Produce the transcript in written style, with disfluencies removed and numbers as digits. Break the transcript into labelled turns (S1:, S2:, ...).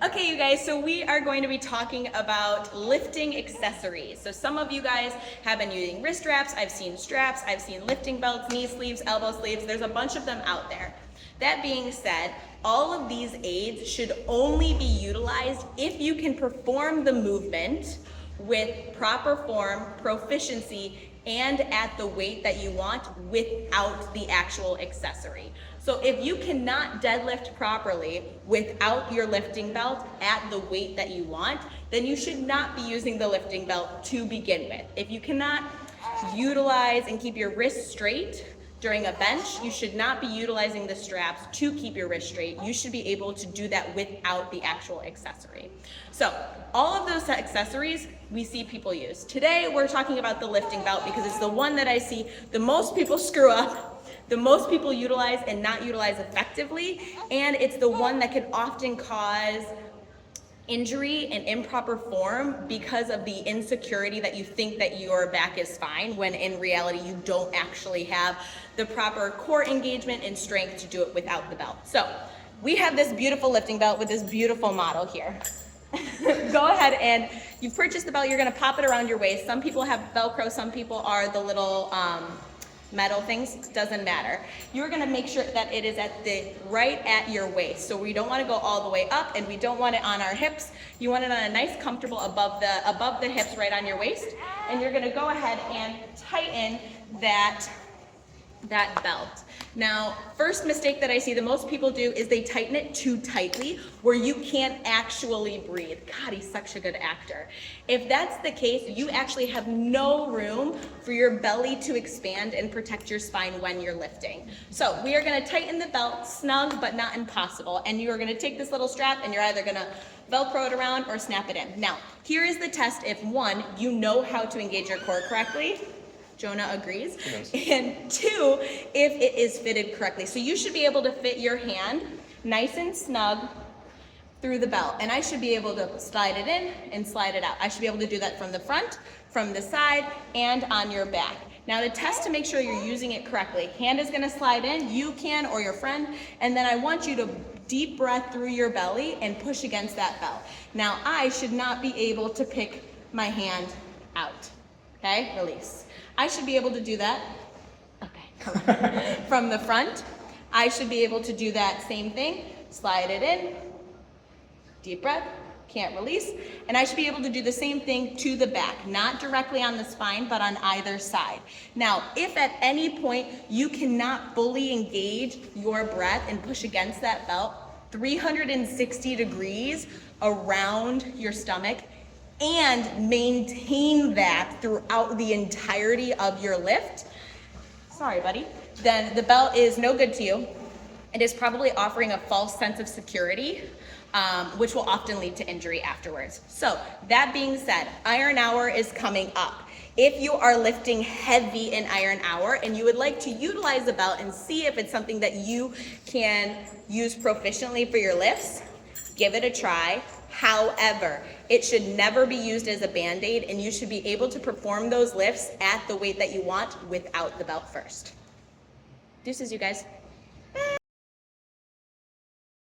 S1: Okay, you guys, so we are going to be talking about lifting accessories. So some of you guys have been using wrist straps, I've seen straps, I've seen lifting belts, knee sleeves, elbow sleeves, there's a bunch of them out there. That being said, all of these aids should only be utilized if you can perform the movement with proper form, proficiency, and at the weight that you want without the actual accessory. So if you cannot deadlift properly without your lifting belt at the weight that you want, then you should not be using the lifting belt to begin with. If you cannot utilize and keep your wrists straight during a bench, you should not be utilizing the straps to keep your wrist straight. You should be able to do that without the actual accessory. So all of those accessories we see people use. Today we're talking about the lifting belt because it's the one that I see the most people screw up, the most people utilize and not utilize effectively, and it's the one that can often cause injury and improper form because of the insecurity that you think that your back is fine when in reality you don't actually have the proper core engagement and strength to do it without the belt. So we have this beautiful lifting belt with this beautiful model here. Go ahead and you've purchased the belt, you're gonna pop it around your waist. Some people have Velcro, some people are the little metal things, doesn't matter. You're gonna make sure that it is right at your waist. So we don't wanna go all the way up and we don't want it on our hips. You want it on a nice comfortable above the hips right on your waist. And you're gonna go ahead and tighten that belt. Now, first mistake that I see the most people do is they tighten it too tightly where you can't actually breathe. God, he's such a good actor. If that's the case, you actually have no room for your belly to expand and protect your spine when you're lifting. So we are gonna tighten the belt, snug but not impossible, and you are gonna take this little strap and you're either gonna Velcro it around or snap it in. Now, here is the test if one, you know how to engage your core correctly. Jonah agrees. And two, if it is fitted correctly. So you should be able to fit your hand nice and snug through the belt. And I should be able to slide it in and slide it out. I should be able to do that from the front, from the side, and on your back. Now to test to make sure you're using it correctly, hand is gonna slide in, you can or your friend, and then I want you to deep breath through your belly and push against that belt. Now I should not be able to pick my hand out, okay? Release. I should be able to do that, okay, from the front. I should be able to do that same thing, slide it in, deep breath, can't release, and I should be able to do the same thing to the back, not directly on the spine, but on either side. Now, if at any point you cannot fully engage your breath and push against that belt 360 degrees around your stomach, and maintain that throughout the entirety of your lift, sorry buddy, then the belt is no good to you. It is probably offering a false sense of security, which will often lead to injury afterwards. So that being said, Iron Hour is coming up. If you are lifting heavy in Iron Hour and you would like to utilize the belt and see if it's something that you can use proficiently for your lifts, give it a try. However, it should never be used as a Band-Aid and you should be able to perform those lifts at the weight that you want without the belt first. Deuces, you guys.